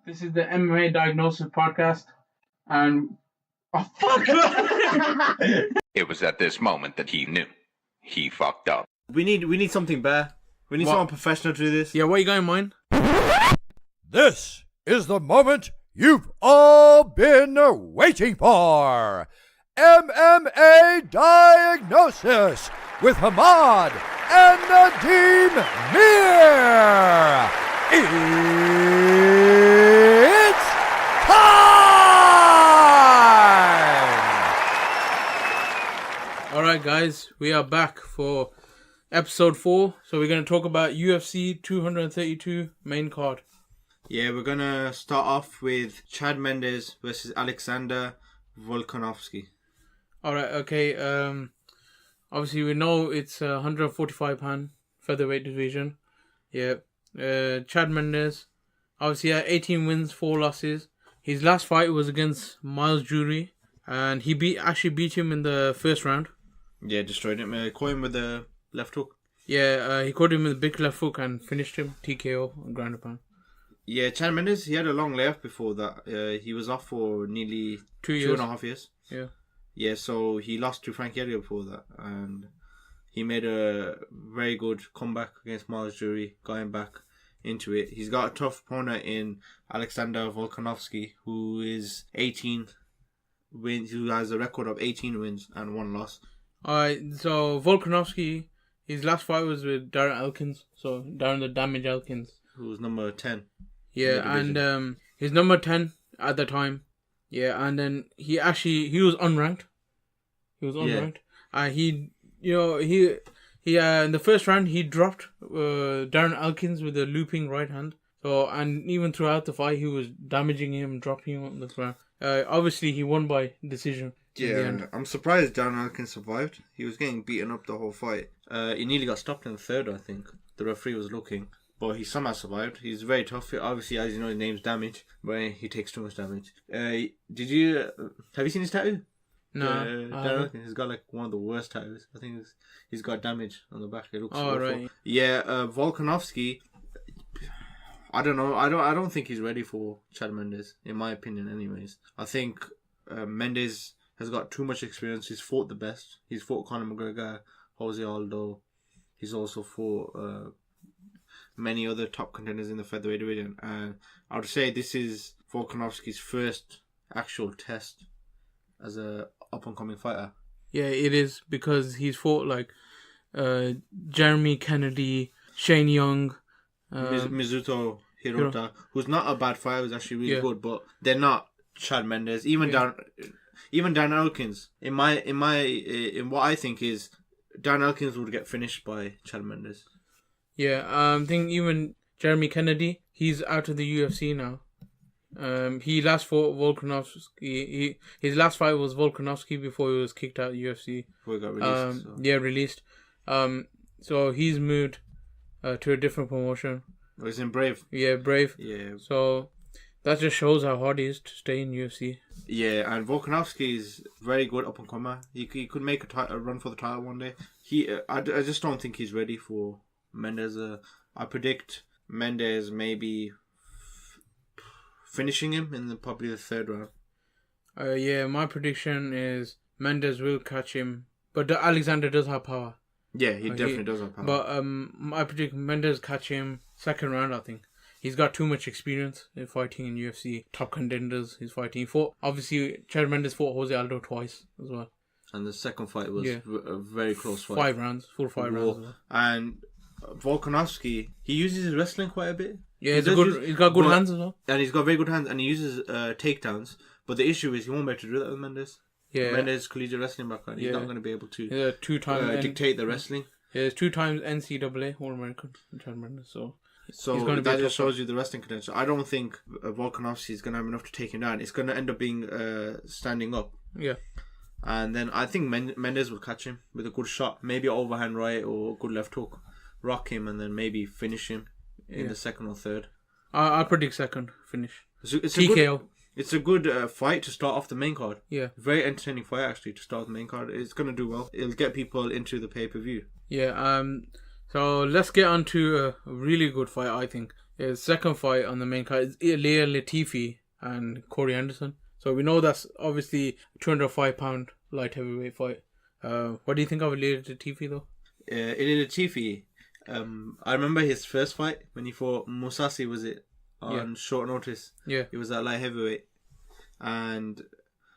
This is the MMA Diagnosis podcast, and oh fuck! It was at this moment that he knew he fucked up. We need something better. We need someone professional to do this. Yeah, what you got in mind? This is the moment you've all been waiting for. MMA Diagnosis with Hamad and Nadeem Mir. It's time! Alright guys, we are back for episode 4. So we're going to talk about UFC 232 main card. Yeah, we're going to start off with Chad Mendes versus Alexander Volkanovski. Alright, okay. Obviously we know it's a 145 pound featherweight division. Yeah. Chad Mendes obviously had 18 wins, 4 losses. His last fight was against Miles Jury, and he actually beat him in the first round. Yeah, destroyed him. Caught him with the left hook. Yeah, he caught him with a big left hook and finished him TKO on ground and pound. Yeah, Chad Mendes, he had a long layoff before that. He was off for nearly 2.5 years. Yeah. Yeah, so he lost to Frankie Edgar before that, and he made a very good comeback against Miles Jury, got him back into it. He's got a tough opponent in Alexander Volkanovski, who is 18 wins, who has a record of 18 wins and 1 loss. Alright, so Volkanovski, his last fight was with Darren Elkins, so Darren the Damage Elkins. Who was number 10. Yeah, and he's number 10 at the time. Yeah, and then he was unranked. He was unranked. He in the first round he dropped Darren Elkins with a looping right hand. So, and even throughout the fight he was damaging him, dropping him on the ground. Obviously he won by decision. Yeah, I'm surprised Darren Elkins survived. He was getting beaten up the whole fight. He nearly got stopped in the third, I think. The referee was looking. But he somehow survived. He's very tough. Obviously, as you know, his name's Damage, but he takes too much damage. Have you seen his tattoo? No. Darren Elkins, he's got like one of the worst tattoos. I think he's got damage on the back. It looks awful. Right. Yeah, Volkanovski, I don't know. I don't think he's ready for Chad Mendes, in my opinion anyways. I think Mendes has got too much experience. He's fought the best. He's fought Conor McGregor, Jose Aldo. He's also fought many other top contenders in the featherweight division, and I would say this is Volkanovski's first actual test as a up and coming fighter. Yeah, it is, because he's fought like Jeremy Kennedy, Shane Young, Mizuto Hirota, who's not a bad fighter, who's actually really good, but they're not Chad Mendes. Even Dan Elkins, in what I think is Dan Elkins would get finished by Chad Mendes. Yeah, I think even Jeremy Kennedy, he's out of the UFC now. He last fought Volkanovski. His last fight was Volkanovski before he was kicked out of the UFC. Before he got released. Yeah, released. So he's moved to a different promotion. Oh, he's in Brave. Yeah, Brave. Yeah. So that just shows how hard it is to stay in UFC. Yeah, and Volkanovski is very good up and comer. He could make a run for the title one day. I just don't think he's ready for Mendes. I predict Mendes maybe finishing him in probably the third round. Yeah, my prediction is Mendes will catch him, but Alexander does have power. Yeah, he definitely does have power. But I predict Mendes catch him second round. I think he's got too much experience in fighting in UFC. Top contenders he's fighting. Obviously, Chad Mendes fought Jose Aldo twice as well. And the second fight was a very close fight. 5 rounds, full 5 rounds. As well. And Volkanovski, he uses his wrestling quite a bit. Yeah, he's got good hands as well. And he's got very good hands, and he uses takedowns. But the issue is he won't be able to do that with Mendes. Yeah. Mendes' collegiate wrestling background. He's not going to be able to dictate the wrestling. Yeah, he's 2 times NCAA All-American, Chad Mendes. So that just shows you the wrestling potential. I don't think Volkanovski is going to have enough to take him down. It's going to end up being standing up. Yeah. And then I think Mendes will catch him with a good shot. Maybe an overhand right or a good left hook. Rock him and then maybe finish him in the second or third. I predict second finish. It's TKO. It's a good fight to start off the main card. Yeah. Very entertaining fight actually to start the main card. It's going to do well. It'll get people into the pay-per-view. Yeah. So let's get on to a really good fight, I think. His second fight on the main card is Latifi and Corey Anderson. So we know that's obviously a 205-pound light heavyweight fight. What do you think of Latifi though? Latifi, I remember his first fight when he fought Musasi, was it? On short notice. Yeah. It was at light heavyweight. And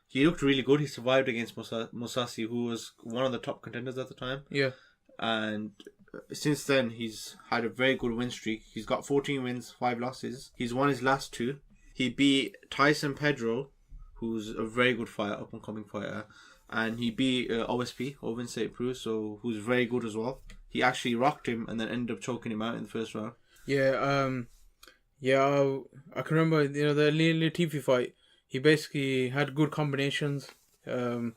he looked really good. He survived against Musasi, who was one of the top contenders at the time. Yeah. And since then, he's had a very good win streak. He's got 14 wins, 5 losses. He's won his last 2. He beat Tyson Pedro, who's a very good fighter, up-and-coming fighter. And he beat OSP, Owen St. Cruz, so who's very good as well. He actually rocked him and then ended up choking him out in the first round. Yeah, I can remember, the Latifi fight. He basically had good combinations, and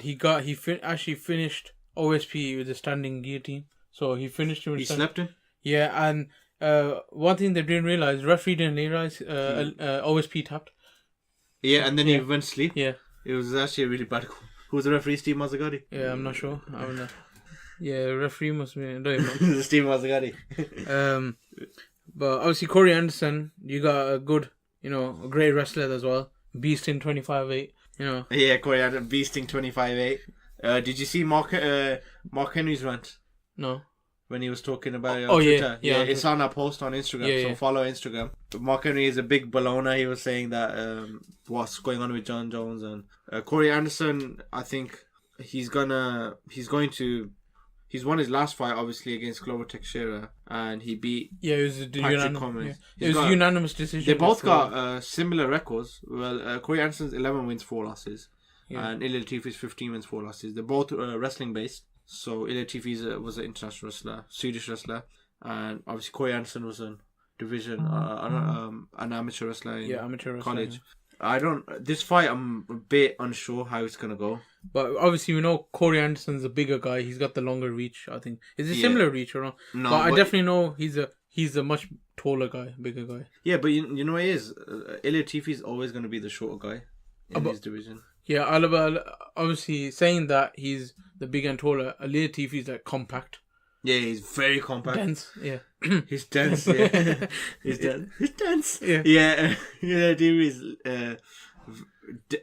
he actually finished OSP with a standing guillotine. So he finished him. He slept him. Yeah, and one thing they didn't realize, referee didn't realize, OSP tapped. Yeah, and then he went to sleep. Yeah, it was actually a really bad call. Who was the referee? Steve Mazzagatti. Yeah, I'm not sure. Yeah, referee must be. I don't even know. Steve Mazzagatti. But obviously Corey Anderson, you got a good, a great wrestler as well. Beasting 25-8, Yeah, Corey Anderson, beasting 25-8. Did you see Mark Henry's rant? No. When he was talking about it on Twitter. Yeah. It's on our post on Instagram, so follow Instagram. Mark Henry is a big balloner. He was saying that what's going on with John Jones and Corey Anderson. I think he's won his last fight obviously against Glover Teixeira, and he beat it was unanimous. Yeah. It was a unanimous decision. They both got similar records. Well, Corey Anderson's 11 wins, 4 losses, and Ilir Latifi's 15 wins, 4 losses. They're both wrestling based. So Ilir Latifi was an international wrestler, Swedish wrestler, and obviously Corey Anderson was a division, an amateur wrestler in amateur college. This fight, I'm a bit unsure how it's gonna go. But obviously, we know Corey Anderson's a bigger guy. He's got the longer reach. I think is it similar reach or not? No, but I definitely know he's a much taller guy, bigger guy. Yeah, but you know what it is. Ilir Latifi is always gonna be the shorter guy in his division. Yeah, obviously saying that he's the bigger and taller. Ilir Latifi is like compact. Yeah, he's very compact. Dense, yeah. He's dense, yeah. He's dense. Yeah. Yeah, Latifi is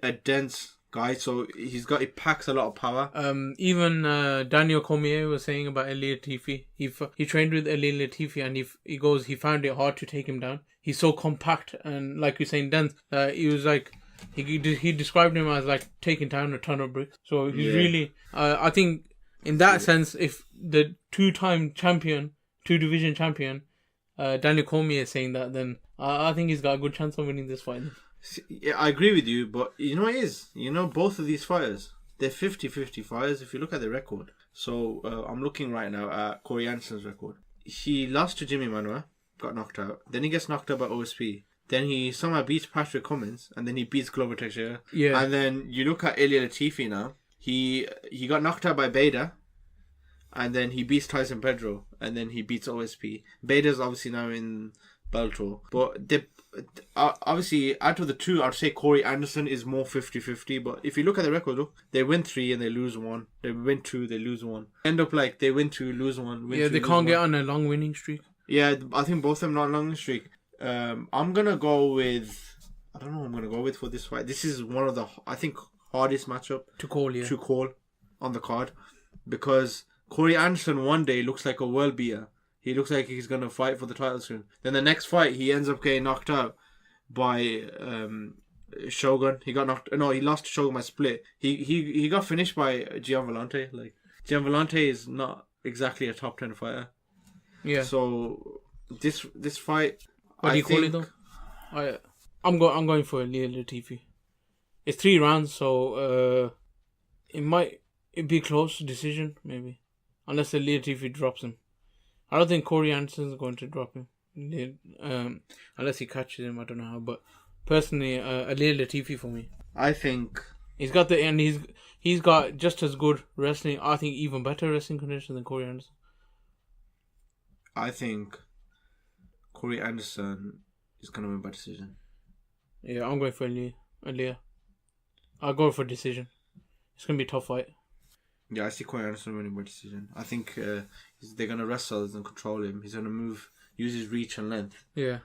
a dense guy, so he packs a lot of power. Even Daniel Cormier was saying about Ilir Latifi. He trained with Ilir Latifi, and he found it hard to take him down. He's so compact and, like you're saying, dense. He was like he described him as like taking down a ton of bricks. So he's really. I think in that sense, if the two-division champion, Daniel Cormier is saying that, then I think he's got a good chance of winning this fight. Yeah, I agree with you, but you know what it is? Both of these fighters, they're 50-50 fighters if you look at their record. So I'm looking right now at Corey Anderson's record. He lost to Jimmy Manuwa, got knocked out. Then he gets knocked out by OSP. Then he somehow beats Patrick Cummins, and then he beats Glover Teixeira. Yeah. And then you look at Ilir Latifi now. He got knocked out by Bader, and then he beats Tyson Pedro, and then he beats OSP. Bader's obviously now in Bellator. But obviously, out of the two, I'd say Corey Anderson is more 50-50. But if you look at the record, look, they win 3 and they lose 1. They win 2, they lose 1. End up like they win 2, lose 1. Win 2, they can't get on a long winning streak. Yeah, I think both of them not long streak. I'm gonna go with. I don't know who I'm gonna go with for this fight. This is one of the hardest matchup to call on the card, because Corey Anderson one day looks like a world beater. He looks like he's gonna fight for the title soon. Then the next fight he ends up getting knocked out by Shogun. He lost to Shogun by split. He got finished by Gian Vellante. Like Gian Vellante is not exactly a top 10 fighter. Yeah. So this fight. What do you call it though? I'm going for Ilir Latifi. It's 3 rounds, so it'd be a close decision maybe, unless Ilir Latifi drops him. I don't think Corey Anderson's going to drop him, unless he catches him. I don't know how, but personally, Ilir Latifi for me. I think he's got he's got just as good wrestling. I think even better wrestling conditions than Corey Anderson. I think Corey Anderson is going to win by decision. Yeah, I'm going for Ilir. I'll go for decision. It's going to be a tough fight. Yeah, I see Corey Anderson winning by decision. I think they're going to wrestle and control him. He's going to move use his reach and length. Yeah.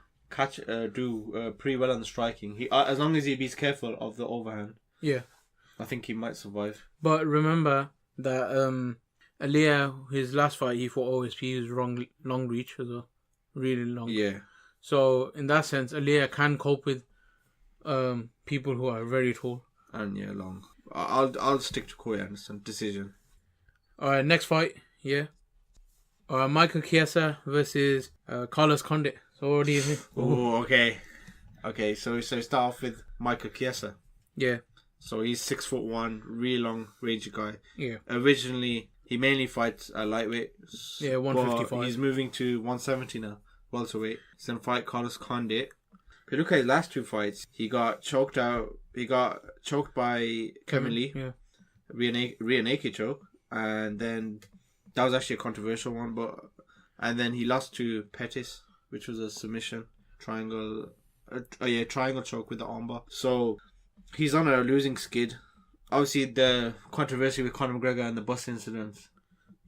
Do pretty well on the striking. He as long as he be careful of the overhand. Yeah. I think he might survive. But remember that Alia, his last fight, he fought OSP. He was long reach as well, really long. Yeah. So in that sense, Alia can cope with people who are very tall. And yeah, long. I'll stick to Corey Anderson decision. Alright, next fight. Yeah. Michael Chiesa versus Carlos Condit. So what do you think? Oh, okay. Okay, so start off with Michael Chiesa. Yeah. So he's 6'1", really long range guy. Yeah. Originally, he mainly fights at lightweight. Yeah, 155. But he's moving to 170 now, welterweight. He's gonna fight Carlos Condit. If you look at his last two fights, he got choked out. He got choked by Kevin Lee. Yeah. Rear naked choke, and then that was actually a controversial one. And then he lost to Pettis, which was a submission triangle choke with the armbar. So he's on a losing skid. Obviously, the controversy with Conor McGregor and the bus incident.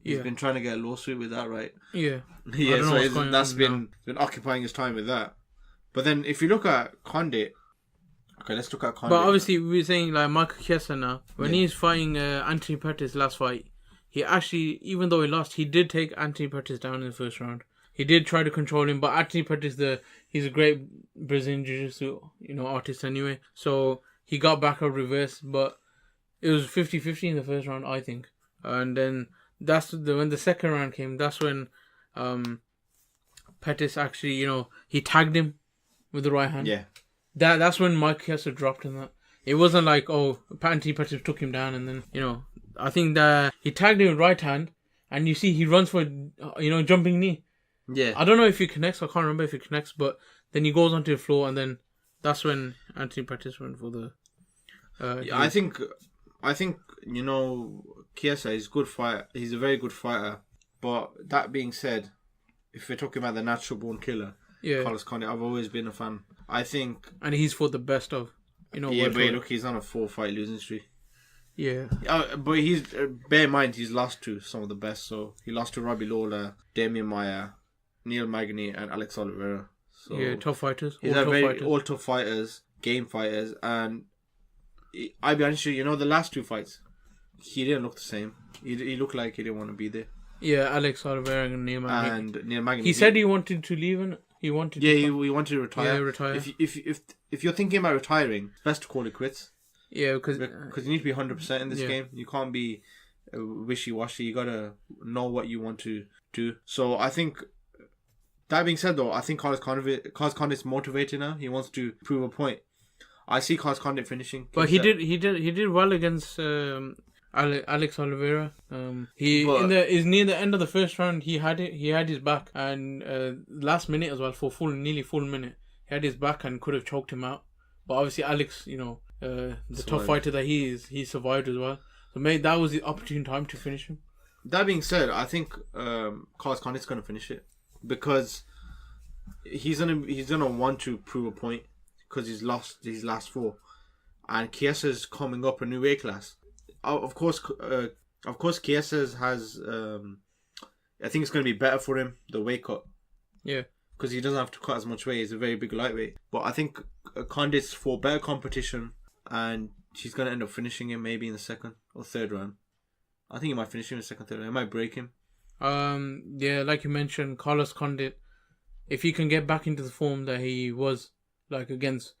He's been trying to get a lawsuit with that, right? Yeah. Yeah, so that's been occupying his time with that. But then if you look at Condit, okay, let's look at Condit. But obviously, we're saying like Michael Chiesa now. When he's fighting Anthony Pettis last fight, he actually, even though he lost, he did take Anthony Pettis down in the first round. He did try to control him, but Anthony Pettis, he's a great Brazilian Jiu-Jitsu, artist anyway. So he got back up reverse, but it was 50-50 in the first round, I think. And then when the second round came, that's when Pettis actually, he tagged him with the right hand. Yeah. That's when Mike Chiesa dropped in that. It wasn't like, Anthony Pettis took him down and then, I think that he tagged him with right hand and you see he runs for, jumping knee. Yeah. I don't know if he connects, I can't remember if he connects, but then he goes onto the floor and then that's when Anthony Pettis went for the... I think Chiesa is a good fighter. He's a very good fighter. But that being said, if we're talking about the natural born killer, Carlos Condit, I've always been a fan. I think... And he's fought the best of, Yeah, but look, he's on a 4-fight losing streak. Yeah. But he's... bear in mind, he's lost to some of the best. So he lost to Robbie Lawler, Damian Maia, Neil Magny, and Alex Oliveira. So yeah, tough fighters. All tough fighters, game fighters, and I'll be honest with you, the last two fights, he didn't look the same. He looked like he didn't want to be there. Yeah, Alex Oliveira and Neil Magny. And Neil Magny. He said he wanted to leave and he wanted to... he wanted to retire. Yeah, retire. If you're thinking about retiring, it's best to call it quits. Yeah, because you need to be 100% in this game. You can't be wishy-washy. You got to know what you want to do. So I think... That being said, though, I think Carlos Condit's motivated now. He wants to prove a point. I see Carlos Condit finishing. But he did well against Alex Oliveira. Is near the end of the first round. He had his back, and last minute as well for nearly full minute, he had his back and could have choked him out. But obviously Alex, the tough fighter that he is, he survived as well. So maybe that was the opportune time to finish him. That being said, I think Carlos Condit's gonna finish it. Because he's gonna want to prove a point because he's lost his last 4, and Chiesa's coming up a new weight class. Of course, Chiesa's has. I think it's gonna be better for him the weight cut. Yeah, because he doesn't have to cut as much weight. He's a very big lightweight. But I think Condit's for better competition, and she's gonna end up finishing him maybe in the second or third round. I think he might finish him in the second, third round. It might break him. Yeah, like you mentioned, Carlos Condit, if he can get back into the form that he was like against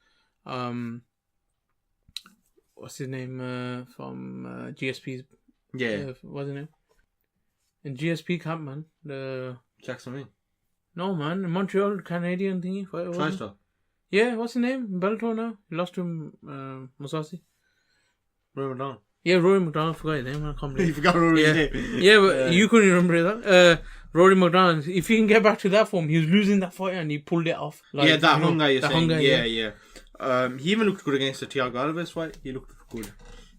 what's his name from GSP's what's his name in GSP camp, man, the Jackson Wing. No, man, Montreal Canadian thingy. TriStar. Yeah, what's his name? Bellator now. He lost to Musasi. Rory McDonald. Yeah, Rory McDonald. I forgot his name. I can't believe. You forgot Rory's name. Yeah, but you couldn't remember that. Rory McDonald. If he can get back to that form, he was losing that fight and he pulled it off. Like, that hunger you're saying. Yeah. He even looked good against the Thiago Alves fight. He looked good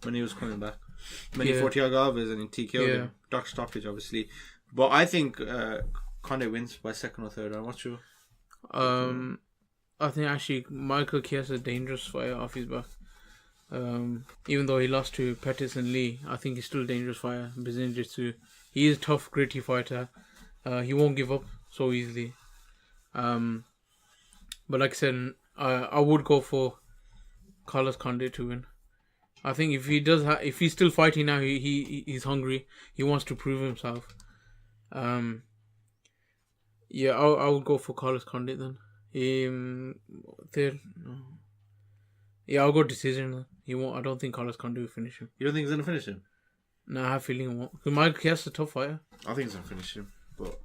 when he was coming back. When he fought Thiago Alves and he TKO'd him. Dark stoppage, obviously. But I think Condit wins by second or third round. What's your... I think actually Michael Chiesa is a dangerous fighter off his back. Even though he lost to Pettis and Lee, I think he's still a dangerous fighter. Brazilian Jiu-Jitsu. He is a tough, gritty fighter. He won't give up so easily. But like I said, I would go for Carlos Condit to win. I think if he does, if he's still fighting now, he's hungry. He wants to prove himself. Yeah, I would go for Carlos Condit then. Third, no. Yeah, I'll go decision then. He won't. I don't think Carlos Condit will finish him. You don't think he's gonna finish him? No, I have a feeling he won't. Because Michael Chiesa is a tough fighter. I think he's gonna finish him, but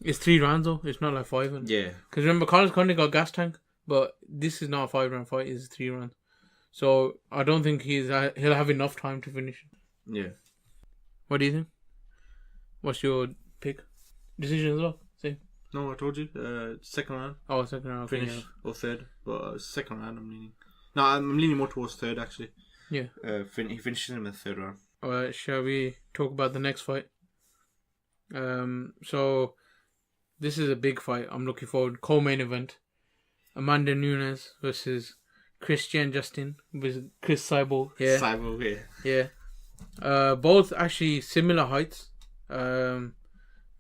it's 3 rounds though. It's not like 5. Yeah. Because remember, Carlos Condit got gas tank, but this is not a 5-round fight. It's 3 rounds. So I don't think he'll have enough time to finish. Yeah. What do you think? What's your pick? Decision as well? Same. No, I told you. Second round. Oh, second round. Finish Yeah. or third, but second round I'm leaning. No, I'm leaning more towards third actually. Yeah. He finishes him in the third round. Alright, shall we talk about the next fight? So this is a big fight. I'm looking forward. Co-main event: Amanda Nunes versus Christian Justin with Cris Cyborg. Yeah. Cyborg, yeah. Yeah. Both actually similar heights.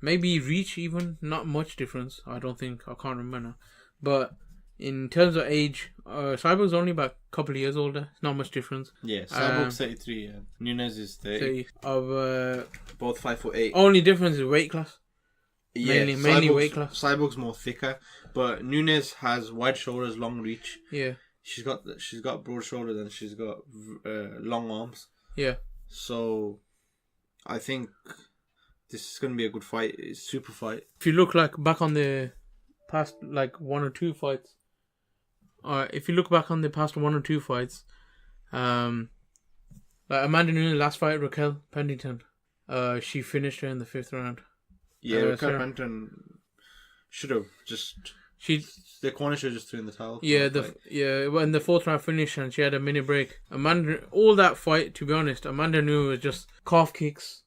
Maybe reach even, not much difference. I don't think. I can't remember now. But in terms of age, Cyborg's only about a couple of years older. It's not much difference. Yeah, Cyborg's 33. Yeah. Nunes is 30. Both 5'8". Only difference is weight class. Yeah, mainly weight class. Cyborg's more thicker, but Nunes has wide shoulders, long reach. Yeah. She's got broad shoulders and she's got long arms. Yeah. So, I think this is going to be a good fight. It's a super fight. If you look back on the past 1 or 2 fights, if you look back on the past 1 or 2 fights, Amanda Nunes' last fight, Raquel Pennington, she finished her in the 5th round. Yeah, Raquel Pennington should have just. The corner should have just threw in the towel. Yeah, in the 4th round finish, and she had a minute break. All that fight, to be honest, Amanda Nunes was just calf kicks.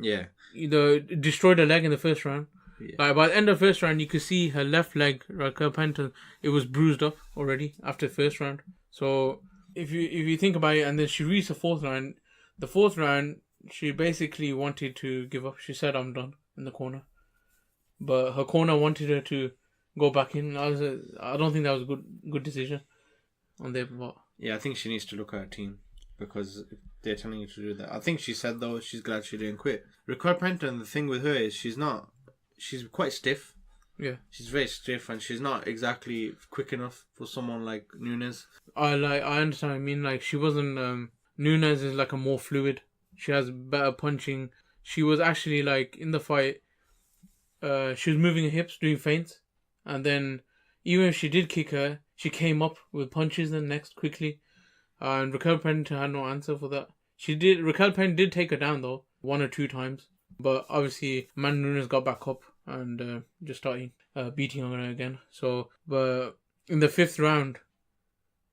Yeah. Destroyed her leg in the 1st round. Yeah. By the end of the 1st round, you could see her left leg, Raquel Pennington, it was bruised up already after the 1st round. So if you think about it, and then she reached the 4th round. The 4th round, she basically wanted to give up. She said, "I'm done," in the corner. But her corner wanted her to go back in. I don't think that was a good decision on their part. Yeah, I think she needs to look at her team because they're telling you to do that. I think she said though she's glad she didn't quit. Raquel Pennington, the thing with her is she's quite stiff. Yeah, she's very stiff and she's not exactly quick enough for someone like Nunes. I understand. I mean, she wasn't. Nunes is a more fluid. She has better punching. She was actually in the fight. She was moving her hips, doing feints. And then, even if she did kick her, she came up with punches then next quickly. And Raquel Pennington had no answer for that. Raquel Pennington did take her down though, 1 or 2 times. But obviously, Amanda Nunes got back up and just started beating on her again. So, but in the 5th round,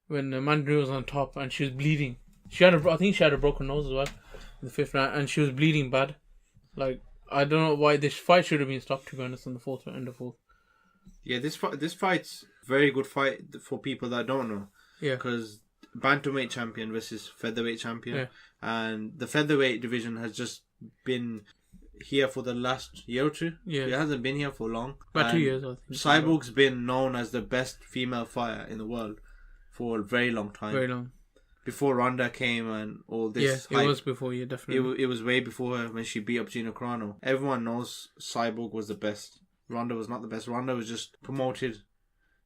when Amanda Nunes was on top and she was bleeding, I think she had a broken nose as well in the 5th round, and she was bleeding bad. I don't know why this fight should have been stopped, to be honest, in the 4th round. Yeah, this fight's very good fight for people that don't know. Yeah. Because bantamweight champion versus featherweight champion. Yeah. And the featherweight division has just been here for the last year or 2. Yeah. It hasn't been here for long. About 2 years, I think. Cyborg's been known as the best female fighter in the world for a very long time. Very long. Before Ronda came and all this hype. It was before, yeah, definitely. It was way before her when she beat up Gina Carano. Everyone knows Cyborg was the best. Ronda was not the best. Ronda was just promoted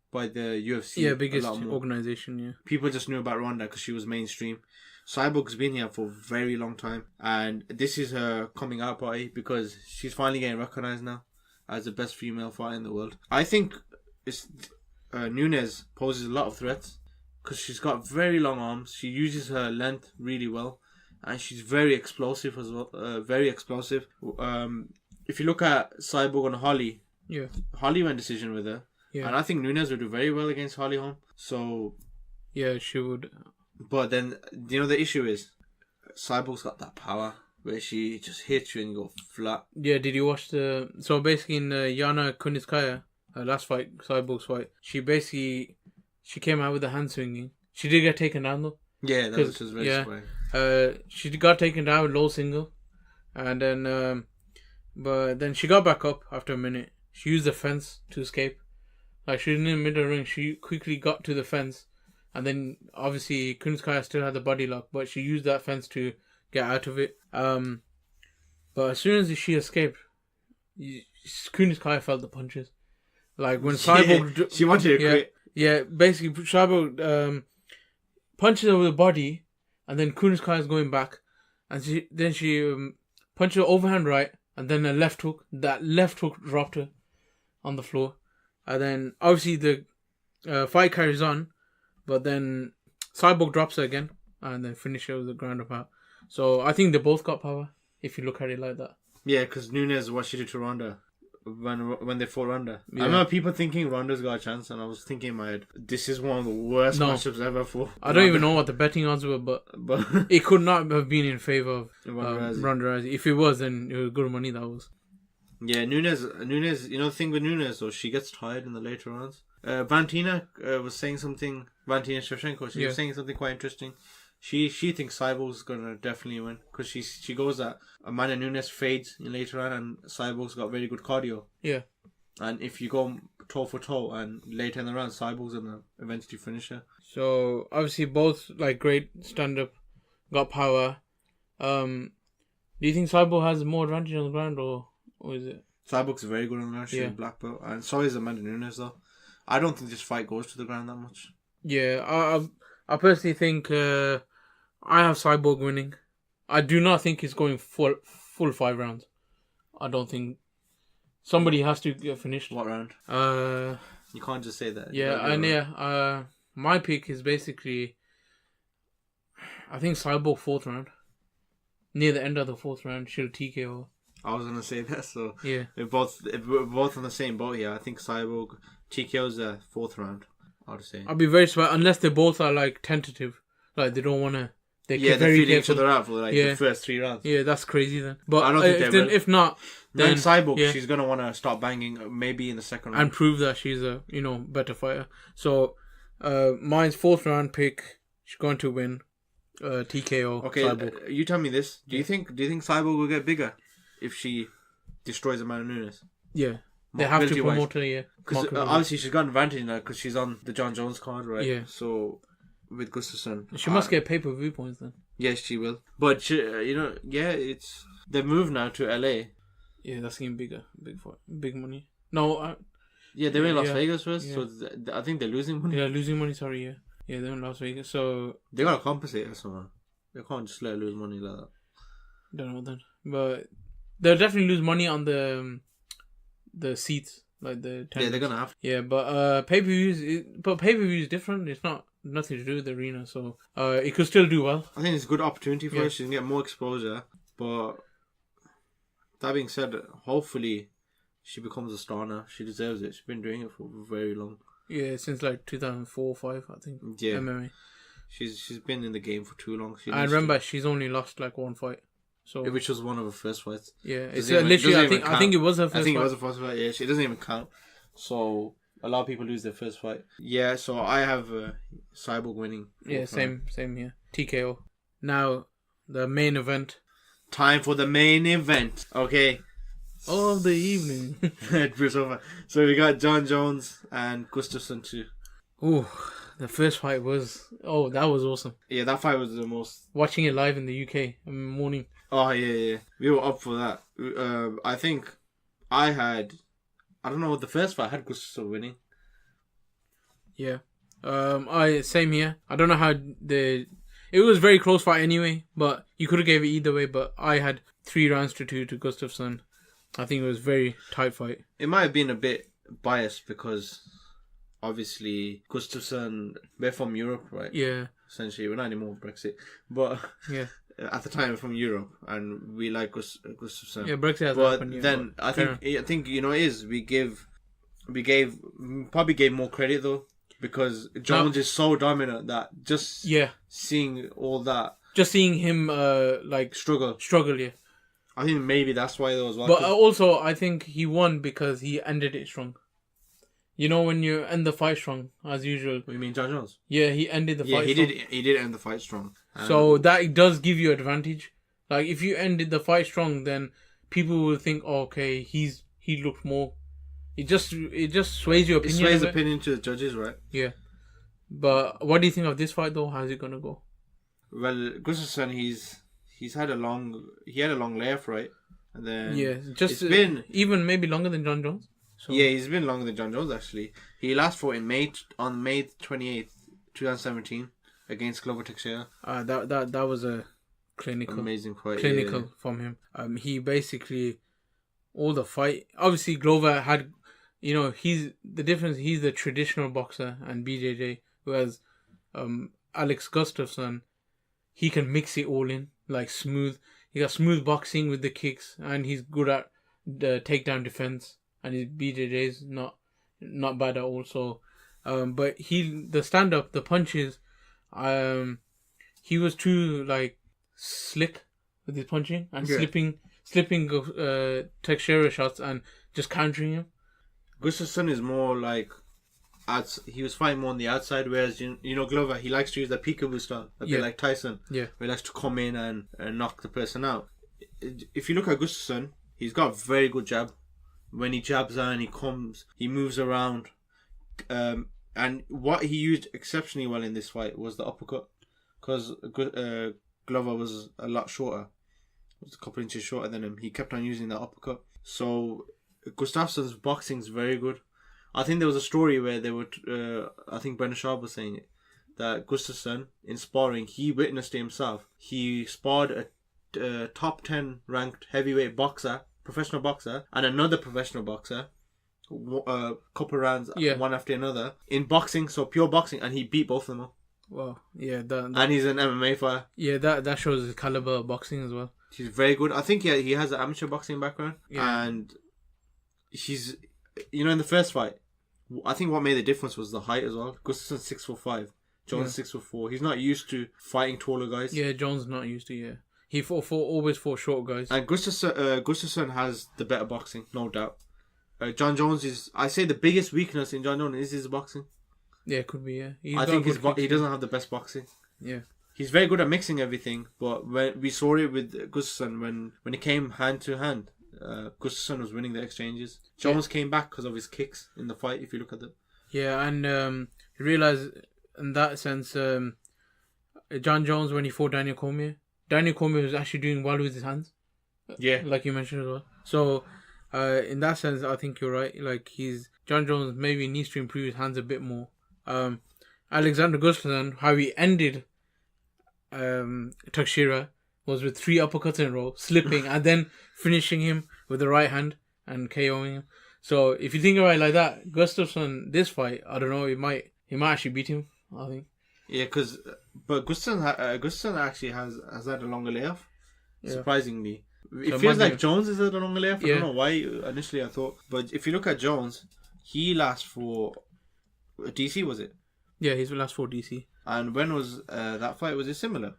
by the UFC. Yeah, biggest organization, yeah. People just knew about Ronda because she was mainstream. Cyborg's been here for a very long time. And this is her coming out party because she's finally getting recognized now as the best female fighter in the world. I think Nunes poses a lot of threats because she's got very long arms. She uses her length really well. And she's very explosive as well. Very explosive. If you look at Cyborg and Holly, yeah, Holly went decision with her. Yeah. And I think Nunes would do very well against Holly Holm. So, yeah, she would. But then, the issue is, Cyborg's got that power where she just hits you and you go flat. Yeah, did you watch so basically in Yana Kunitskaya, her last fight, Cyborg's fight, she came out with the hand swinging. She did get taken down though. Yeah, that was just very surprising. She got taken down with low single. And then, but then she got back up after a minute. She used the fence to escape. Like, she was in the middle of the ring. She quickly got to the fence. And then, obviously, Kunitskaya still had the body lock. But she used that fence to get out of it. But as soon as she escaped, Kunitskaya felt the punches. Like, when Cyborg... she wanted to quit. Yeah, basically, Cyborg punches over the body. And then Kunitskaya is going back. And she punched her overhand right. And then a left hook. That left hook dropped her on the floor. And then, obviously, the fight carries on. But then Cyborg drops her again. And then finish her with a ground and pound. So, I think they both got power. If you look at it like that. Yeah, because Nunes, what she did to Ronda. When they fought Ronda. Yeah. I remember people thinking Ronda's got a chance. And I was thinking in my head, this is one of the worst matchups ever for I don't even know what the betting odds were. But it could not have been in favour of Ronda Rousey. If it was, then it was good money, that was. Yeah, Nunes, you know the thing with Nunes, though, she gets tired in the later rounds. Valentina was saying something, Valentina Shevchenko, she was saying something quite interesting. She thinks Cyborg's going to definitely win, because she goes that Amanda Nunes fades in later round, and Cyborg's got very good cardio. Yeah. And if you go toe for toe, and later in the round, Cyborg's going to eventually finish her. So, obviously, both, like, great stand-up, got power. Do you think Cyborg has more advantage on the ground, or is it? Cyborg's very good on the ground. She's a black belt. And so is Amanda Nunes, though. I don't think this fight goes to the ground that much. Yeah, I personally think I have Cyborg winning. I do not think he's going full 5 rounds. I don't think somebody has to get finished. What round? You can't just say that. Yeah, my pick is basically, I think Cyborg 4th round. Near the end of the 4th round, she'll TKO. I was gonna say that, so yeah, we're both on the same boat here. I think Cyborg TKO's the 4th round. I'd say. I'd be very surprised unless they both are like tentative, like they don't want to. They're feeling each other out for the first 3 rounds. Yeah, that's crazy then. But I don't think they will. If not, then Cyborg, she's gonna want to start banging maybe in the 2nd round and prove that she's a better fighter. So, mine's 4th round pick. She's going to win. TKO. Okay, Cyborg. You tell me this. Do you think Cyborg will get bigger if she destroys Amanda Nunes? Yeah, they have to promote her. Yeah, because obviously she's got an advantage now because she's on the John Jones card, right? Yeah. So with Gustaffson, she must get pay-per-view points then. Yes, she will. But she, it's they move now to LA. Yeah, that's getting bigger, big money. No, yeah, they're in Las Vegas first, so I think they're losing money. Yeah, losing money. Sorry, yeah, they're in Las Vegas, so they gotta compensate her somehow. They can't just let her lose money like that. Don't know then, but they'll definitely lose money on the seats, like the tenders. Yeah, they're gonna have to. Yeah, but pay-per-view is different. It's nothing to do with the arena, so it could still do well. I think it's a good opportunity for her. She can get more exposure, but that being said, hopefully she becomes a star now. She deserves it. She's been doing it for very long. Yeah, since like 2004 or 5, I think. Yeah, MMA. She's been in the game for too long. I remember she's only lost like 1 fight. So which was one of her first fights. Yeah, it's literally. I think it was her first. I think it was her first fight. Yeah, she doesn't even count. So a lot of people lose their first fight. Yeah, so I have Cyborg winning. Yeah, same here. TKO. Now the main event. Time for the main event. Okay. Of the evening. So we got John Jones and Gustaffson too. Ooh, the first fight was... Oh, that was awesome. Yeah, that fight was the most... Watching it live in the UK in the morning. Oh, yeah. We were up for that. I think I had... I don't know, the first fight I had Gustaffson winning. Yeah. Same here. I don't know how it was a very close fight anyway, but you could have gave it either way, but I had 3 rounds to 2 to Gustaffson. I think it was a very tight fight. It might have been a bit biased because obviously Gustaffson, we're from Europe, right? Yeah. Essentially, we're not anymore with Brexit, but yeah, at the time we're from Europe and we like Gustaffson. Yeah, Brexit has happened. But then I think we probably gave more credit though because Jones is so dominant that just seeing all that, just seeing him struggle, yeah. I think maybe that's why there was. But also, I think he won because he ended it strong. You know, when you end the fight strong, as usual. What, you mean John Jones? Yeah, he ended the fight strong. He did end the fight strong. So that does give you advantage. Like, if you ended the fight strong, then people will think, oh, okay, he looked more it just sways your It opinion. sways of it. opinion to the judges, right? Yeah. But what do you think of this fight though? How's it gonna go? Well, Gustaffson, he had a long layoff, right? And then just it's been even maybe longer than John Jones. So. Yeah, he's been longer than John Jones actually. He last fought in May 28th, 2017 against Glover Teixeira. That was a clinical amazing fight. Clinical from him. He basically all the fight. Obviously, Glover had, he's the difference. He's the traditional boxer, and BJJ, whereas Alex Gustafsson, he can mix it all in like smooth. He got smooth boxing with the kicks, and he's good at the takedown defense. And his BJJ is not bad at all. So, but the stand up, the punches, he was too like slick with his punching and slipping Teixeira shots and just countering him. Gustafsson is more like he was fighting more on the outside, whereas Glover, he likes to use the peekaboo style, a bit like Tyson. Yeah, where he likes to come in and knock the person out. If you look at Gustafsson, he's got a very good jab. When he jabs out, he moves around. And what he used exceptionally well in this fight was the uppercut, because Glover was a lot shorter. He was a couple inches shorter than him. He kept on using that uppercut. So Gustafsson's boxing is very good. I think there was a story where they would. I think Brendan Sharp was saying it, that Gustaffson, in sparring, he witnessed it himself. He sparred a top 10 ranked heavyweight boxer, professional boxer, and another professional boxer, a couple rounds, one after another, in boxing, so pure boxing, and he beat both of them up. Wow, yeah, and he's an MMA fighter. Yeah, that shows his caliber of boxing as well. He's very good. I think he has an amateur boxing background, and he's, in the first fight, I think what made the difference was the height as well. Gustafsson's 6'5", Jones 6'4". He's not used to fighting taller guys. Yeah, Jones not used to. Yeah, he always fought short guys. And Gustaffsson has the better boxing, no doubt. John Jones is, I say, the biggest weakness in John Jones is his boxing. Yeah, it could be. Yeah, I think he doesn't have the best boxing. Yeah, he's very good at mixing everything, but when we saw it with Gustaffsson, when it came hand to hand, Gustaffsson was winning the exchanges. Jones came back because of his kicks in the fight, if you look at them. Yeah, and you realise in that sense, John Jones, when he fought Daniel Cormier was actually doing well with his hands. Yeah, like you mentioned as well. So in that sense, I think you're right. Like John Jones maybe needs to improve his hands a bit more. Alexander Gustafsson, how he ended Teixeira was with 3 uppercuts in a row, slipping and then finishing him with the right hand and KOing him. So if you think about it like that, Gustafsson, this fight, I don't know, he might actually beat him, I think. Yeah, but Gustafsson actually has had a longer layoff, surprisingly. It feels like Jones is at a longer layoff. I don't know why initially I thought. But if you look at Jones, he last for DC, was it? Yeah, he's last for DC. And when was that fight? Was it similar?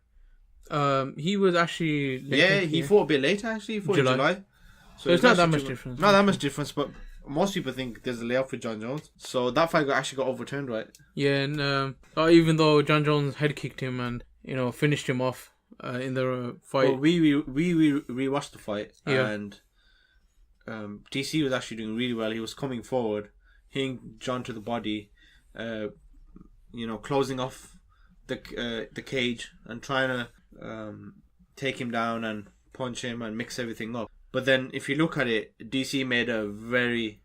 He was actually later, he fought a bit later actually. He fought in July. So it's not that much difference. Not that much difference, but most people think there's a layoff with John Jones. So that fight actually got overturned, right? Yeah, and even though John Jones head kicked him and finished him off in the fight. Well, we rewatched the fight, and DC was actually doing really well. He was coming forward, hitting John to the body, closing off the cage and trying to take him down and punch him and mix everything up. But then if you look at it, DC made a very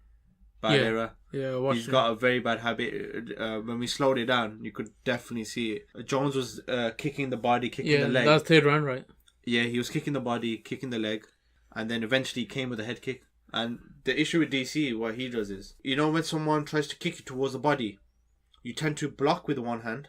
bad error. Yeah, he's got a very bad habit. When we slowed it down, you could definitely see it. Jones was kicking the body, kicking the leg. Yeah, that's third round, right? Yeah, he was kicking the body, kicking the leg, and then eventually he came with a head kick. And the issue with DC, what he does is, when someone tries to kick you towards the body, you tend to block with one hand.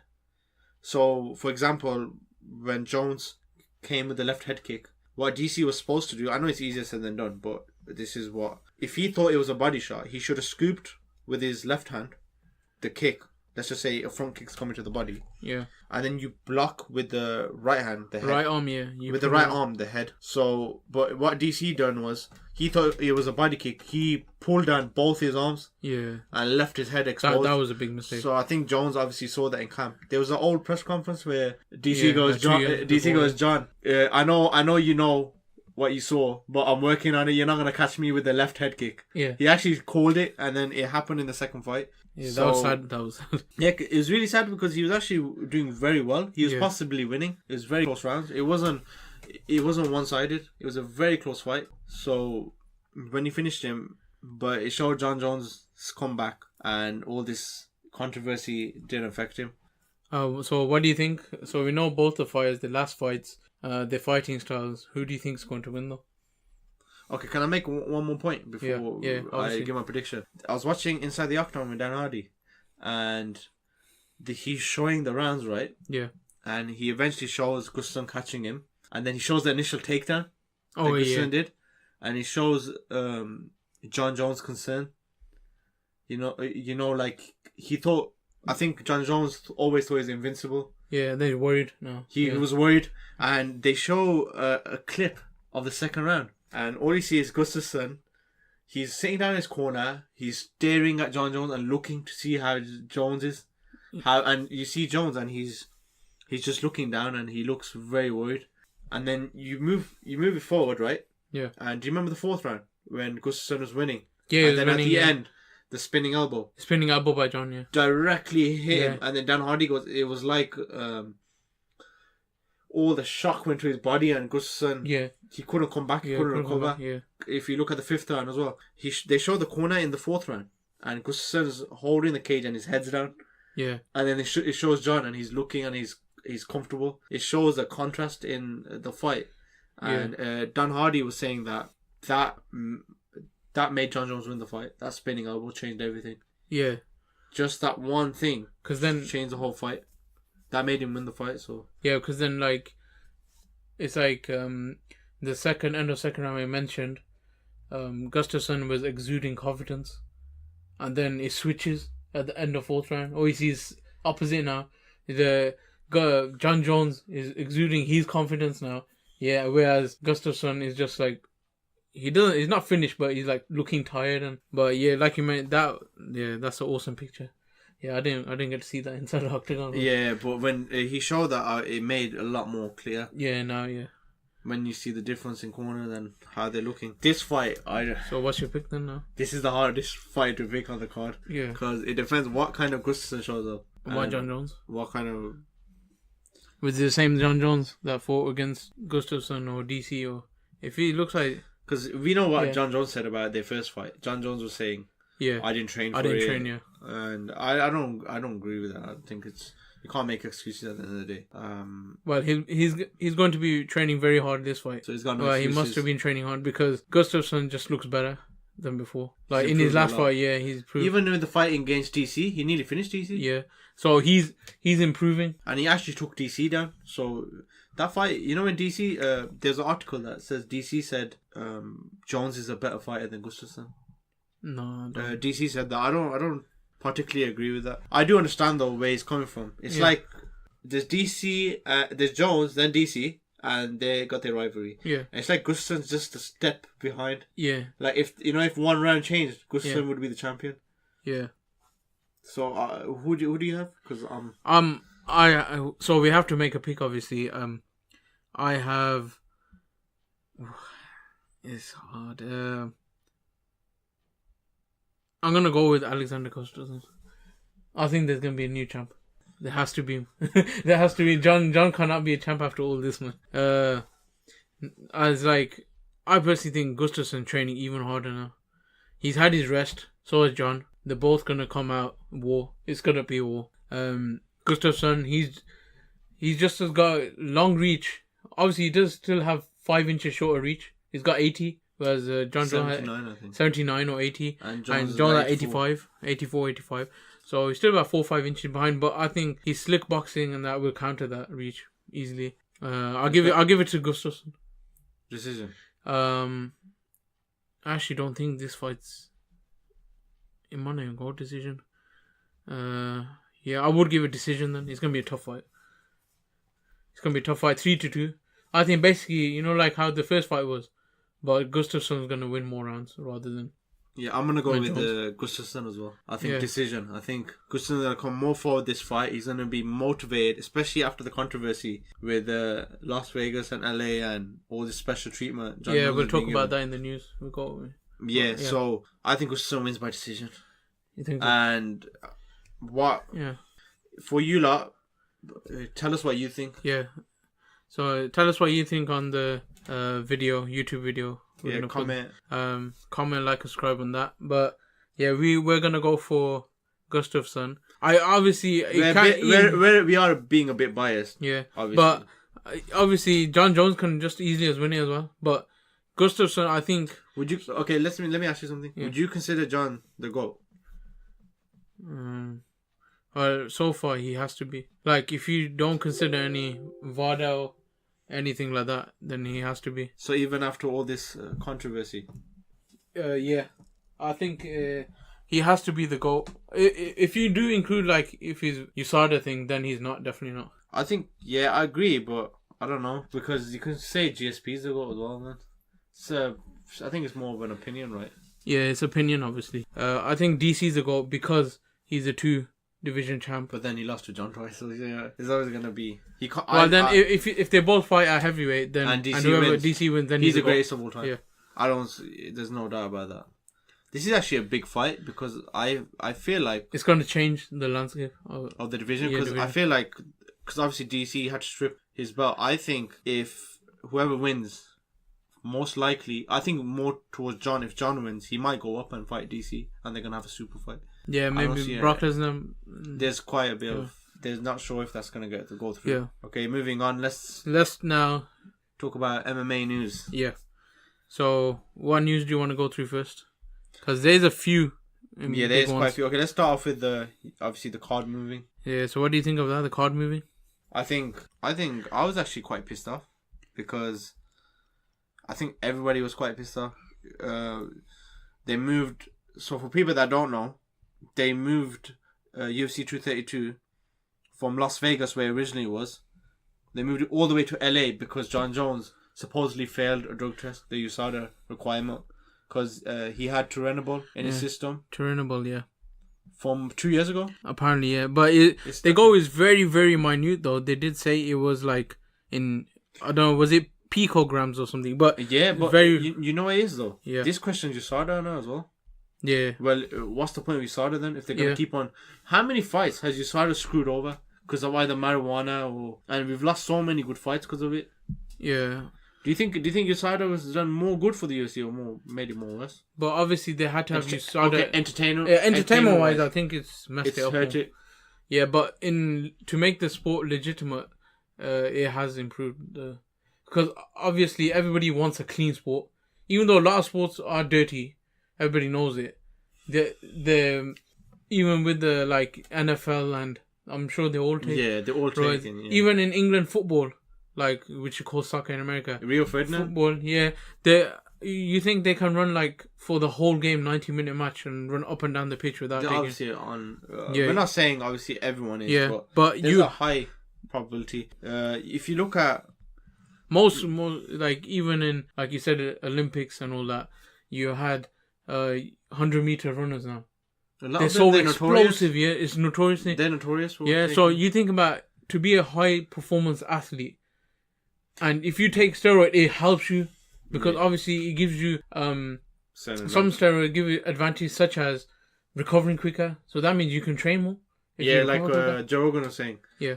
So, for example, when Jones came with the left head kick, what DC was supposed to do, I know it's easier said than done, but this is what, if he thought it was a body shot, he should have scooped with his left hand the kick. Let's just say a front kick's coming to the body. Yeah. And then you block with the right hand, the head. Right arm, yeah. With the right arm, the head. So, but what DC done was, he thought it was a body kick. He pulled down both his arms. Yeah. And left his head exposed. That was a big mistake. So I think Jones obviously saw that in camp. There was an old press conference where DC goes, John, I know you know what you saw, but I'm working on it. You're not gonna catch me with the left head kick. Yeah. He actually called it, and then it happened in the second fight. Yeah, So- that was sad. That was sad. Yeah, it was really sad because he was actually doing very well. He was Yeah. possibly winning. It was very close rounds. It wasn't one-sided. It was a very close fight. So when he finished him, but it showed John Jones' comeback, and all this controversy didn't affect him. So what do you think? So we know both the fighters, the last fights, their fighting styles. Who do you think is going to win though? Okay, can I make one more point before Yeah, I obviously. give my prediction? I was watching Inside the Octagon with Dan Hardy, and he's showing the rounds, right? Yeah. And he eventually shows Gustafson catching him, and then he shows the initial takedown Oh that Gustafson yeah. did, and he shows John Jones' concern. You know, like he thought. I think John Jones always thought he was invincible. Yeah. They're worried now. He Yeah. was worried, and they show a clip of the second round, and all you see is Gustaffson. He's sitting down in his corner. He's staring at John Jones and looking to see how Jones is. And you see Jones, and he's just looking down, and he looks very worried. And then you move it forward, right? Yeah. And do you remember the fourth round when Gustaffson was winning? Yeah. he And was then winning, at the yeah. end, the spinning elbow Spinning elbow by John. Yeah. directly hit him, Yeah. and then Dan Hardy goes. It was like all the shock went to his body, and Gustafson Yeah. he couldn't come back. He Yeah. couldn't couldn't come recover. back, Yeah. If you look at the fifth round as well, they show the corner in the fourth round, and Gustafson's holding the cage and his head's down, Yeah. and then it shows John, and he's looking, and he's comfortable. It shows a contrast in the fight, and Dan Hardy was saying that made John Jones win the fight. That spinning elbow changed everything. Yeah. Just that one thing Because then. changed the whole fight. That made him win the fight. So Yeah. Because then like, it's like the end of second round I mentioned, Gustafson was exuding confidence, and then it switches at the end of fourth round. Oh, he sees opposite now. John Jones is exuding his confidence now. Yeah, whereas Gustafson is just like he's not finished, but he's like looking tired. But yeah, like you meant that's an awesome picture. Yeah, I didn't get to see that inside the octagon. yeah, but when he showed that, it made a lot more clear. Yeah, now yeah. When you see the difference in corner and how they're looking. This fight, So what's your pick then now? this is the hardest fight to pick on the card. Yeah. Because it depends what kind of Gustafson shows up. Why and John Jones? What kind of... Was it the same John Jones that fought against Gustafson or DC, or if he looks like Because we know what Yeah. John Jones said about their first fight. John Jones was saying, yeah, I didn't train for I didn't it. train, yeah. And I don't agree with that. I think you can't make excuses at the end of the day. Well, he's going to be training very hard this fight. So he's got no Well, he excuses. must have been training hard because Gustafson just looks better than before. Like He's in his improved a last lot. fight, yeah, he's improved. Even with the fight against DC, he nearly finished DC. Yeah, so he's improving. And he actually took DC down. So that fight, when DC, there's an article that says DC said Jones is a better fighter than Gustafson. No, I don't. DC said that. I don't particularly agree with that. I do understand though where he's coming from. It's Yeah. like there's DC, there's Jones, then DC, and they got their rivalry. Yeah, And it's like Gustafson's just a step behind. yeah, Like if one round changed, Gustafson Yeah. would be the champion. yeah. So who do you have? Because So we have to make a pick, obviously. I have. It's hard. I'm gonna go with Alexander Gustafsson. I think there's gonna be a new champ. There has to be. There has to be. John cannot be a champ after all this, man. I personally think Gustafsson training even harder now. He's had his rest. So has John. They're both gonna come out war. It's gonna be war. Gustaffson, he's just has got long reach. Obviously, he does still have 5 inches shorter reach. He's got 80, whereas John 79, I think. 79 or 80, And and is John like at 85. So he's still about 4 or 5 inches behind. But I think his slick boxing and that will counter that reach easily. I'll give it to Gustaffson. Decision. I actually don't think this fight's. It might not even go decision. Yeah, I would give a decision then. It's going to be a tough fight. 3-2. I think basically, like how the first fight was. But Gustafsson's going to win more rounds rather than Yeah, I'm gonna go When with Jones- Gustaffson as well. I think Yeah. decision. I think Gustaffson's gonna come more forward this fight. He's gonna be motivated, especially after the controversy with Las Vegas and LA and all this special treatment. John Yeah, Jones we'll is talk being about given. that in the news. We got. Yeah, so I think Gustaffson wins by decision. You think? So? And what Yeah. for you lot? Tell us what you think. Yeah. So tell us what you think on the YouTube video. We're Yeah, gonna comment. Comment, like, subscribe on that. But yeah, we're gonna go for Gustaffson. I obviously We are being a bit biased. yeah, Obviously. but obviously John Jones can just easily as win it as well. But Gustaffson, I think. Would you? Okay, let me ask you something. Yeah. Would you consider John the GOAT? Well, so far he has to be. Like, if you don't consider any Vardell, anything like that, then he has to be. So even after all this controversy, Yeah, I think he has to be the GOAT. If you do include, like, if he's USADA thing, then he's not. Definitely not. I think I agree, but I don't know because you can say GSP's the GOAT as well, man. So I think it's more of an opinion, right? Yeah, it's opinion, obviously. I think DC's the GOAT because he's a 2-division champ. But then he lost to John Twice, so yeah, it's always gonna be. He can't. Well, if they both fight at heavyweight, then And DC whoever wins. DC wins, then he's the GOAT. greatest of all time. Yeah. I don't. There's no doubt about that. This is actually a big fight because I feel like It's going to change the landscape of the division Yeah, because I division. feel like because obviously DC had to strip his belt. I think if whoever wins, most likely, I think more towards John. If John wins, he might go up and fight DC, and they're gonna have a super fight. Yeah, don't maybe see Brock it. Lesnar. There's quite a bit of. There's not sure if that's gonna go through. Yeah. Okay, moving on. Let's Let's now. talk about MMA news. Yeah. So, what news do you want to go through first? Because there's a few. Yeah, there's quite a few. Okay, let's start off with obviously the card moving. Yeah. So, what do you think of that? The card moving? I think I was actually quite pissed off because I think everybody was quite pissed off. They moved. So for people that don't know, they moved UFC 232 from Las Vegas, where it originally was. They moved it all the way to LA because John Jones supposedly failed a drug test, the USADA requirement, because he had Turinabol in his system Turinabol, yeah. from 2 years ago. Apparently, yeah. But It's the goal is very, very minute, though. They did say it was like in, I don't know, was it picograms or something? But Yeah, but very, you know what it is though. Yeah. This question USADA now as well. yeah. Well, what's the point of USADA then if they're gonna Yeah. keep on? How many fights has USADA screwed over because of either marijuana or? And we've lost so many good fights because of it. Yeah. Do you think USADA has done more good for the UFC or made it more worse? But obviously, they had to have USADA. Okay, entertainment. Entertainment-wise, I think it's messed it's it up. hurt more. it. Yeah, but to make the sport legitimate, it has improved. Because obviously everybody wants a clean sport, even though a lot of sports are dirty. Everybody knows it. The even with the like NFL and I'm sure they all take. Yeah, they're all steroids. taken. Yeah. Even in England, football, like which you call soccer in America, Rio Ferdinand. football. Yeah, you think they can run like for the whole game 90-minute match and run up and down the pitch without They're taking. obviously on. Yeah. We're not saying obviously everyone is. Yeah, but but there's you a high probability. If you look at most like even in like you said Olympics and all that, you had 100-meter runners now. a lot They're of so them, explosive. Yeah, it's notorious. They're notorious for Yeah, so you think about to be a high performance athlete, and if you take steroid, it helps you because obviously it gives you some steroid give you advantage such as recovering quicker. So that means you can train more. if Yeah, you like recover quicker. Joe Rogan was saying. Yeah.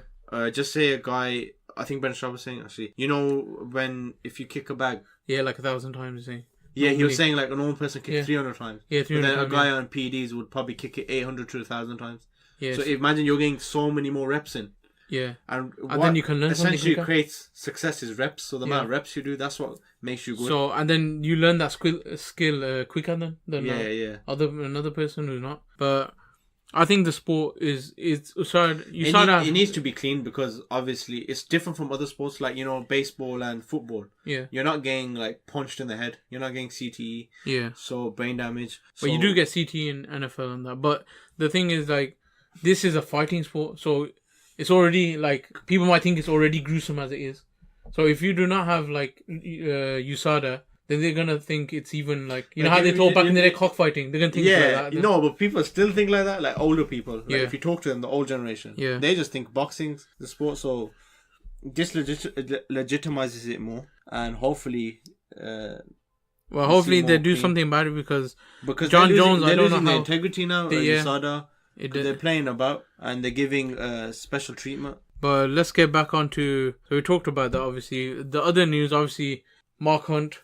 Just say a guy. I think Ben Schaub was saying actually. You know when if you kick a bag. Yeah, like 1,000 times. You say. Yeah, he Normally. was saying like a normal person kicks Yeah. 300 times. Yeah, But 300 then a times. guy on PEDs would probably kick it 800 to 1,000 times. Yeah. So imagine you're getting so many more reps in. Yeah. And then you can learn something essentially quicker. creates success is reps. So the amount of reps you do, that's what makes you good. So and then you learn that skill quicker than yeah. another person who's not. But I think the sport is sorry you It, saw need- that it needs to be clean because obviously it's different from other sports like baseball and football. yeah You're not getting like punched in the head. You're not getting CTE, yeah. so brain damage. But you do get CT in NFL and that. But the thing is like this is a fighting sport, so it's already like people might think it's already gruesome as it is. So if you do not have like USADA, then they're gonna think it's even like Like, how they thought back in the day cockfighting. They're gonna think it's like that. No, but people still think like that. Like older people. Like Yeah. if you talk to them, the old generation, they just think boxing's the sport. So this legitimizes it more, and hopefully. Hopefully they do something about it because John Jones, I they're don't losing know their how integrity now. USADA, they're playing about and they're giving special treatment. But let's get back onto. So we talked about that. Obviously, the other news. Obviously, Mark Hunt,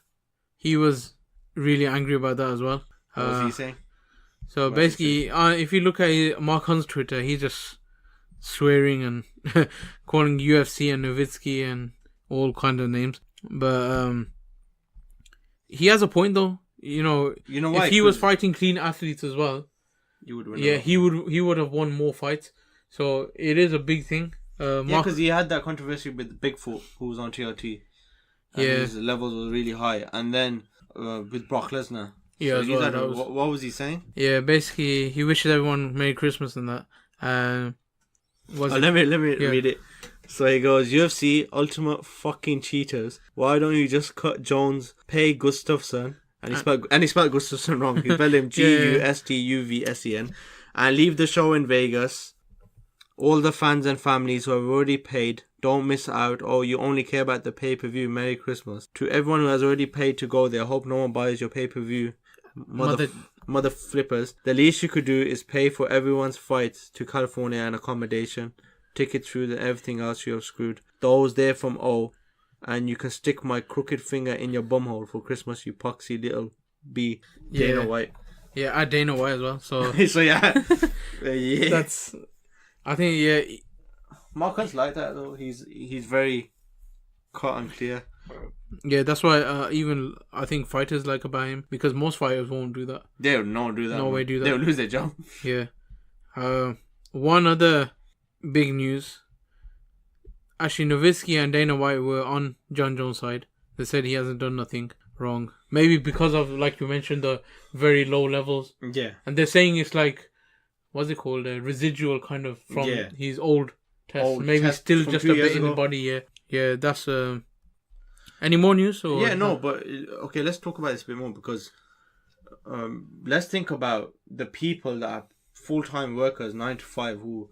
he was really angry about that as well. What was he saying? So basically, if you look at Mark Hunt's Twitter, he's just swearing and calling UFC and Nowitzki and all kind of names. But he has a point though. You know why? If he was fighting clean athletes as well, you would win. Yeah, he would have won more fights. So it is a big thing. Because he had that controversy with Bigfoot, who was on TRT. And his levels were really high. And then with Brock Lesnar. Yeah, so what was he saying? Yeah, basically, he wishes everyone Merry Christmas and that. Let me read it. So he goes, UFC, ultimate fucking cheaters. Why don't you just cut Jones, pay Gustaffson, and he spelled Gustaffson wrong. He spelled him Gustuvsen, and leave the show in Vegas. All the fans and families who have already paid, don't miss out. Oh, you only care about the pay-per-view. Merry Christmas. To everyone who has already paid to go there, hope no one buys your pay-per-view. Mother flippers. The least you could do is pay for everyone's flights to California and accommodation, tickets through and everything else you have screwed. Those there from O, and you can stick my crooked finger in your bumhole for Christmas, you poxy little B. Dana White. Yeah, at Dana White as well. So so yeah. That's. I think Mark Hunt's like that though. He's very cut and clear. Yeah, that's why even I think fighters like about him, because most fighters won't do that. They would not do that. No way do that. They'll lose their job. Yeah. One other big news. Actually, Nowitzki and Dana White were on John Jones' side. They said he hasn't done nothing wrong. Maybe because of, like you mentioned, the very low levels. Yeah. And they're saying it's like, what's it called? A residual kind of from his old test. Maybe still just a bit in the body. Yeah. Yeah, that's... Any more news? Or but okay, let's talk about this a bit more because let's think about the people that are full-time workers, 9 to 5, who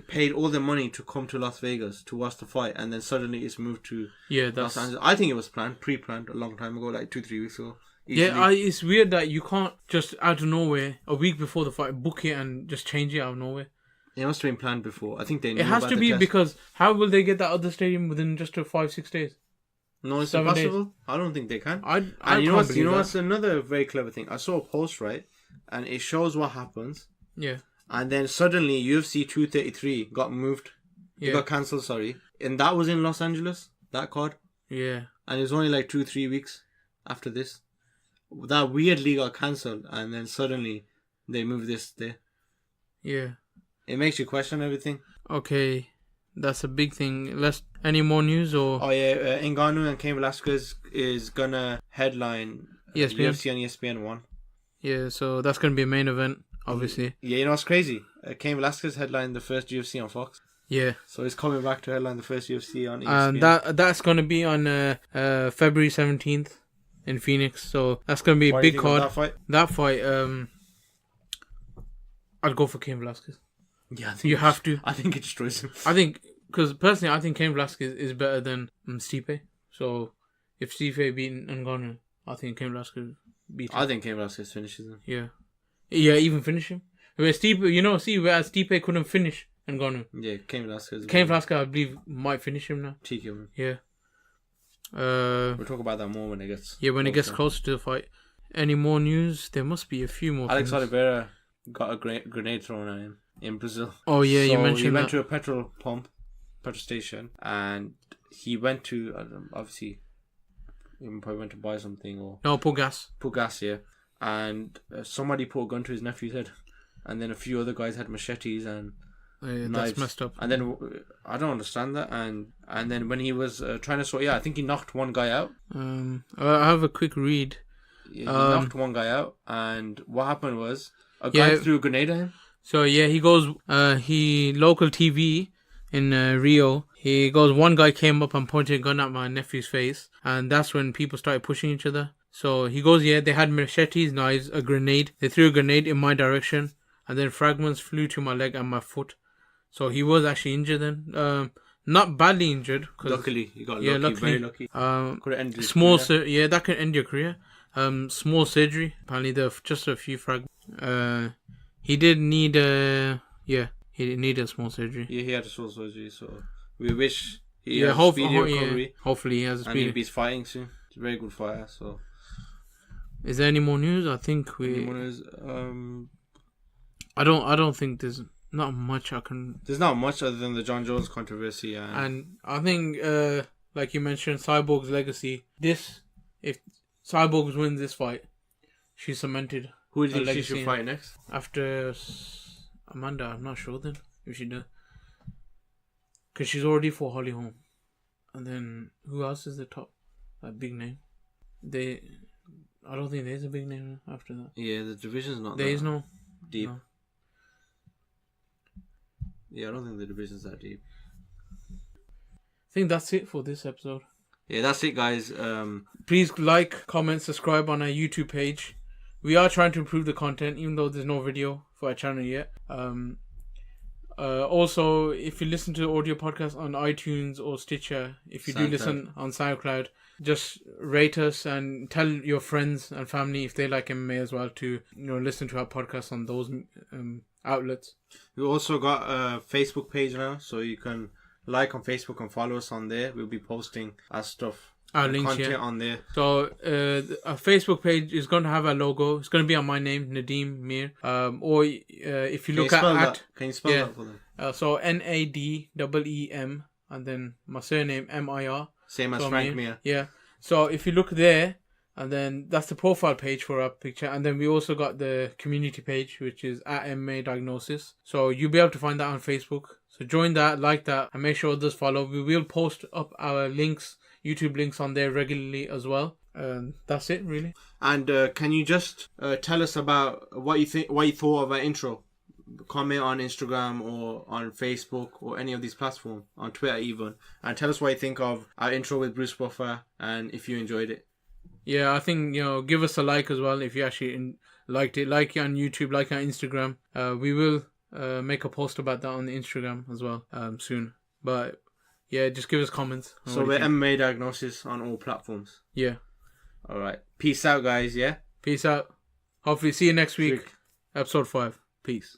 paid all their money to come to Las Vegas to watch the fight, and then suddenly it's moved to Los Angeles. I think it was pre-planned a long time ago, like 2-3 weeks ago. Easily. Yeah, it's weird that you can't just out of nowhere, a week before the fight, book it and just change it out of nowhere. It must have been planned before. I think they knew it has about to the be test. Because how will they get that other stadium within just 5-6 days? No, it's 7 impossible. days. I don't think they can. And you know what's another very clever thing? I saw a post, right? And it shows what happens. Yeah. And then suddenly UFC 233 got moved. It got cancelled, sorry. And that was in Los Angeles, that card. Yeah. And it was only like 2-3 weeks after this. That weirdly got cancelled, and then suddenly they moved this there. Yeah. It makes you question everything. Okay. That's a big thing. Any more news or? Oh yeah, Ngannou and Cain Velasquez is gonna headline ESPN. UFC on ESPN 1. Yeah, so that's gonna be a main event, obviously. Yeah, you know what's crazy? Cain Velasquez headlined the first UFC on Fox. Yeah. So he's coming back to headline the first UFC on ESPN. And that's gonna be on February 17th in Phoenix. So that's gonna be a big card. That fight, I'd go for Cain Velasquez. Yeah, you have to. I think it destroys him. I think, because personally, I think Cain Velasquez is better than Stipe. So if Stipe beat Ngannou, I think Cain Velasquez beat him. I think Cain Velasquez finishes him. Yeah, even finish him. Where Stipe, whereas Stipe couldn't finish Ngannou. Yeah, Cain Velasquez. Cain Velasquez, I believe, might finish him now. TK him. Yeah. We'll talk about that more when it gets. Yeah, when it gets closer to the fight. Any more news? There must be a few more. Alex Oliveira got a grenade thrown at him in Brazil. Oh yeah, you mentioned he went to a petrol station, and he went to obviously he probably went to buy something or put gas. Yeah, and somebody put a gun to his nephew's head, and then a few other guys had machetes and knives. That's messed up. And then I don't understand that. And then when he was trying to sort, I think he knocked one guy out. I have a quick read. He knocked one guy out, and what happened was a guy threw a grenade at him. So he goes. Local TV in Rio. He goes. One guy came up and pointed a gun at my nephew's face, and that's when people started pushing each other. So he goes, yeah, they had machetes, knives, a grenade. They threw a grenade in my direction, and then fragments flew to my leg and my foot. So he was actually injured then. Not badly injured. Luckily, you got lucky, very lucky. Could have ended his career. That could end your career. Small surgery. Apparently, there were just a few fragments. He did need he needed a small surgery. Yeah, he had a small surgery, so we wish he has a speedy recovery. Yeah. Hopefully he has a speedy. And he's fighting soon. He's a very good fighter, so... Is there any more news? I think we... I don't think there's not much I can... There's not much other than the John Jones controversy. And I think, like you mentioned, Cyborg's legacy. If Cyborg wins this fight, she's cemented. Who do you think she should fight next? After Amanda, I'm not sure then if she does. Because she's already for Holly Holm. And then, who else is the top? That big name? I don't think there's a big name after that. Yeah, the division's not there is no deep. No. Yeah, I don't think the division's that deep. I think that's it for this episode. Yeah, that's it, guys. Please like, comment, subscribe on our YouTube page. We are trying to improve the content, even though there's no video for our channel yet. Also, if you listen to the audio podcast on iTunes or Stitcher, if you do listen on SoundCloud, just rate us and tell your friends and family if they like MMA as well to listen to our podcast on those outlets. We also got a Facebook page now, so you can like on Facebook and follow us on there. We'll be posting our stuff, our links, content on there. So our Facebook page is going to have a logo. It's going to be on my name, Nadeem Mir. Or if you look at can you spell that for them? So NADEEM and then my surname MIR. Same as Frank Mir. Yeah. So if you look there, and then that's the profile page for our picture, and then we also got the community page, which is at MMA Diagnosis. So you'll be able to find that on Facebook. So join that, like that, and make sure others follow. We will post up our links, YouTube links on there regularly as well. That's it, really. And can you just tell us about what you thought of our intro? Comment on Instagram or on Facebook or any of these platforms, on Twitter even, and tell us what you think of our intro with Bruce Buffer and if you enjoyed it. Yeah, I think give us a like as well if you actually liked it. Like it on YouTube, like it on Instagram. We will make a post about that on the Instagram as well soon. But yeah, just give us comments. So we're MMA Diagnosis on all platforms. Yeah. All right. Peace out, guys. Yeah. Peace out. Hopefully see you next week. Episode 5. Peace.